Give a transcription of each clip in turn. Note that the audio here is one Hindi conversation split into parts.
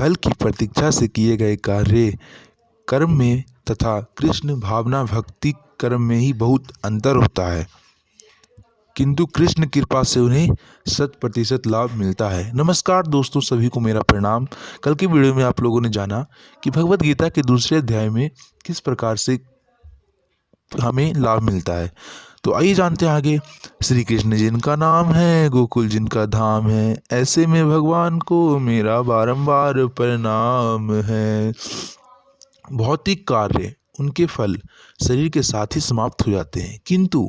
फल की प्रतीक्षा से किए गए कार्य कर्म में तथा कृष्ण भावना भक्ति कर्म में ही बहुत अंतर होता है, किंतु कृष्ण कृपा से उन्हें 100% लाभ मिलता है। नमस्कार दोस्तों, सभी को मेरा प्रणाम। कल की वीडियो में आप लोगों ने जाना कि भगवत गीता के दूसरे अध्याय में किस प्रकार से हमें लाभ मिलता है। तो आइए जानते हैं आगे। श्री कृष्ण जिनका नाम है, गोकुल जिनका धाम है, ऐसे में भगवान को मेरा बारंबार प्रणाम है। भौतिक कार्य उनके फल शरीर के साथ ही समाप्त हो जाते हैं, किंतु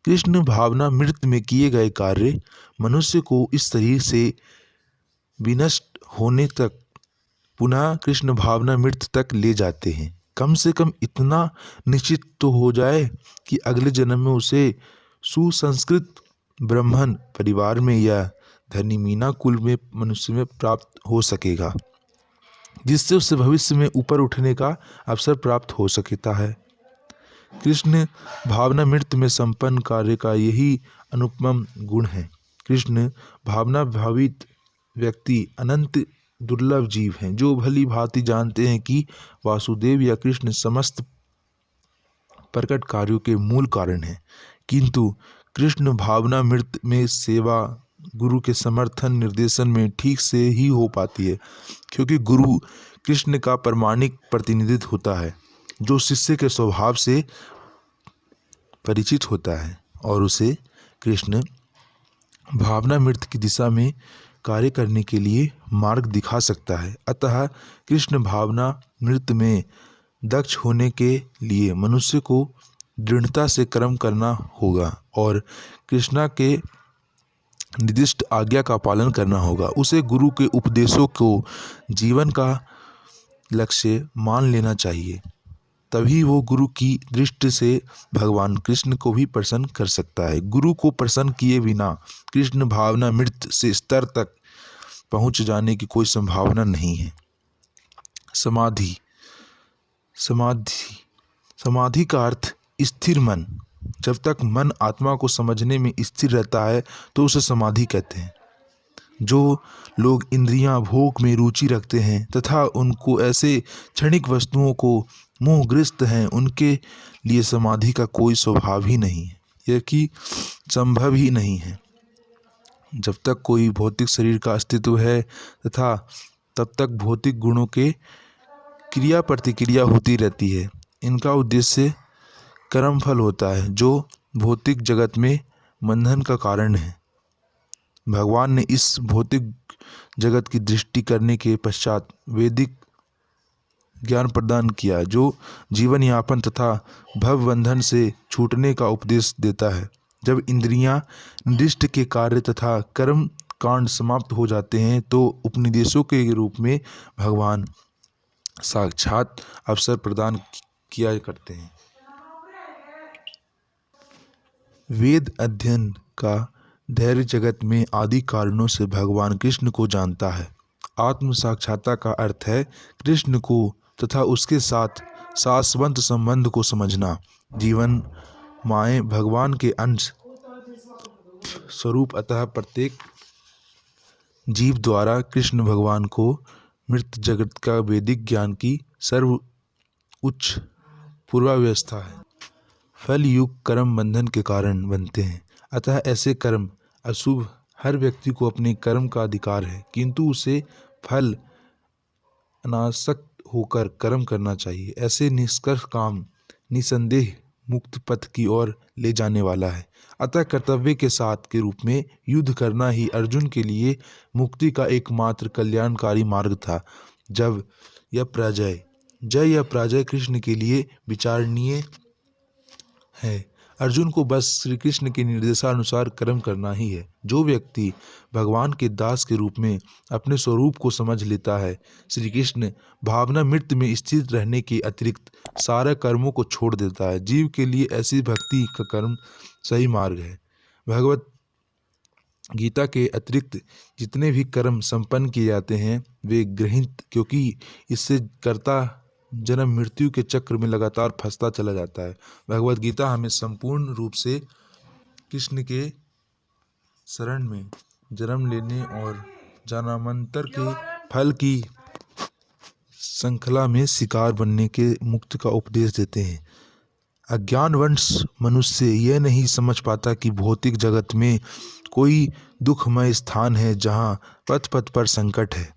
कृष्ण भावना मृत में किए गए कार्य मनुष्य को इस शरीर से विनष्ट होने तक पुनः कृष्ण भावना मृत तक ले जाते हैं। कम से कम इतना निश्चित तो हो जाए कि अगले जन्म में उसे सुसंस्कृत ब्राह्मण परिवार में या धनी मीना कुल में मनुष्य में प्राप्त हो सकेगा, जिससे उसे भविष्य में ऊपर उठने का अवसर प्राप्त हो सकता है। कृष्ण भावना मृत में संपन्न कार्य का यही अनुपम गुण है। कृष्ण भावना भावित व्यक्ति अनंत दुर्लभ जीव हैं, जो भली भांति जानते हैं कि वासुदेव या कृष्ण समस्त प्रकट कार्यों के मूल कारण हैं, किंतु कृष्ण भावना मृत में सेवा गुरु के समर्थन निर्देशन में ठीक से ही हो पाती है, क्योंकि गुरु कृष्ण का प्रामाणिक प्रतिनिधित्व होता है, जो शिष्य के स्वभाव से परिचित होता है और उसे कृष्ण भावना मृत की दिशा में कार्य करने के लिए मार्ग दिखा सकता है। अतः कृष्ण भावना मृत में दक्ष होने के लिए मनुष्य को दृढ़ता से कर्म करना होगा और कृष्णा के निर्दिष्ट आज्ञा का पालन करना होगा। उसे गुरु के उपदेशों को जीवन का लक्ष्य मान लेना चाहिए, तभी वो गुरु की दृष्टि से भगवान कृष्ण को भी प्रसन्न कर सकता है। गुरु को प्रसन्न किए बिना कृष्ण भावना मृत से स्तर तक पहुंच जाने की कोई संभावना नहीं है। समाधि समाधि समाधि का अर्थ स्थिर मन। जब तक मन आत्मा को समझने में स्थिर रहता है तो उसे समाधि कहते हैं। जो लोग इंद्रियां भोग में रुचि रखते हैं तथा उनको ऐसे क्षणिक वस्तुओं को मोहग्रस्त हैं, उनके लिए समाधि का कोई स्वभाव ही नहीं है, यह कि संभव ही नहीं है। जब तक कोई भौतिक शरीर का अस्तित्व है तथा तब तक भौतिक गुणों के क्रिया प्रतिक्रिया होती रहती है। इनका उद्देश्य कर्म फल होता है, जो भौतिक जगत में बंधन का कारण है। भगवान ने इस भौतिक जगत की दृष्टि करने के पश्चात वैदिक ज्ञान प्रदान किया, जो जीवन यापन तथा भव बंधन से छूटने का उपदेश देता है। जब इंद्रियां निर्दिष्ट के कार्य तथा कर्म कांड समाप्त हो जाते हैं तो उपनिदेशों के रूप में भगवान साक्षात अवसर प्रदान किया करते हैं। वेद अध्ययन का धैर्य जगत में आदि कारणों से भगवान कृष्ण को जानता है। आत्म साक्षात्कार का अर्थ है कृष्ण को तथा उसके साथ शाश्वत संबंध को समझना। जीवन माए भगवान के अंश स्वरूप, अतः प्रत्येक जीव द्वारा कृष्ण भगवान को मृत जगत का वैदिक ज्ञान की सर्व उच्च पूर्वावस्था है। फल युक्त कर्म बंधन के कारण बनते हैं, अतः ऐसे कर्म अशुभ। हर व्यक्ति को अपने कर्म का अधिकार है, किंतु उसे फल अनासक्त होकर कर्म करना चाहिए। ऐसे निष्कर्ष काम निसंदेह मुक्त पथ की ओर ले जाने वाला है। अतः कर्तव्य के साथ के रूप में युद्ध करना ही अर्जुन के लिए मुक्ति का एकमात्र कल्याणकारी मार्ग था। जब यह जय या पराजय कृष्ण के लिए विचारणीय है। अर्जुन को बस श्री कृष्ण के निर्देशानुसार कर्म करना ही है। जो व्यक्ति भगवान के दास के रूप में अपने स्वरूप को समझ लेता है, श्री कृष्ण भावना मृत में स्थित रहने के अतिरिक्त सारे कर्मों को छोड़ देता है। जीव के लिए ऐसी भक्ति का कर्म सही मार्ग है। भगवत गीता के अतिरिक्त जितने भी कर्म संपन्न किए जाते हैं वे गृहीत, क्योंकि इससे कर्ता जन्म मृत्यु के चक्र में लगातार फंसता चला जाता है। भगवत गीता हमें संपूर्ण रूप से कृष्ण के शरण में जन्म लेने और जन्मांतर के फल की श्रृंखला में शिकार बनने के मुक्त का उपदेश देते हैं। अज्ञानवश मनुष्य यह नहीं समझ पाता कि भौतिक जगत में कोई दुखमय स्थान है जहाँ पथ पथ पर संकट है।